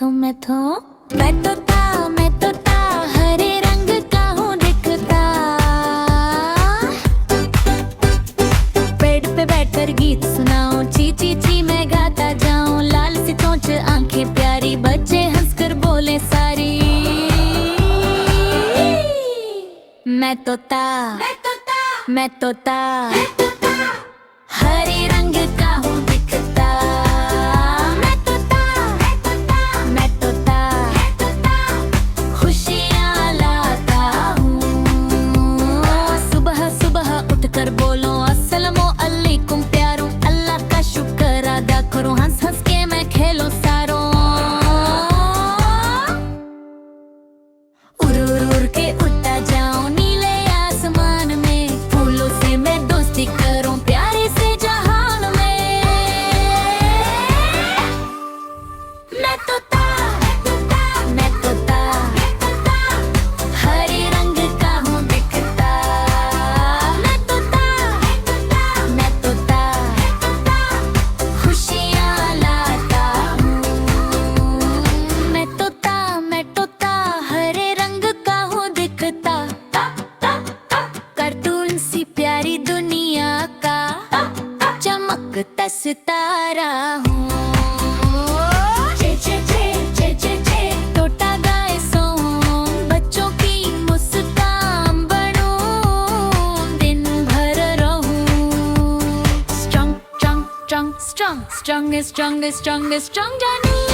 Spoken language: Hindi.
मैं तोता हरे रंग का हूँ दिखता। पेड़ पे बैठकर गीत सुनाऊं, ची ची ची मैं गाता जाऊं। लाल सी चोंच आंखें प्यारी, बच्चे हंसकर बोले सारी। मैं तोता मैं तोता हरे रंग का हूँ दिखता। मैं तोता खुशियाँ लाता हूँ। सुबह सुबह उठकर बोलो अस्सलामु अलैकुम प्यारों। अल्लाह का शुक्र अदा करूँ, हंस हंस के मैं खेलो सारों। उड़ उड़ उड़ के उड़ता जाऊं नीले आसमान में, फूलों से मैं दोस्ती करूं प्यारे से जहान में। मैं तोता हरे रंग का हूँ दिखता। मैं तोता खुशियाँ लाता हूँ। मैं तोता हरे रंग का हूँ दिखता। कार्टून सी प्यारी दुनिया का चमकता सितारा हूँ। तोता गाए सोऊं, बच्चों की मुस्कान बनूं, दिन भर रहूं। Strong जानू।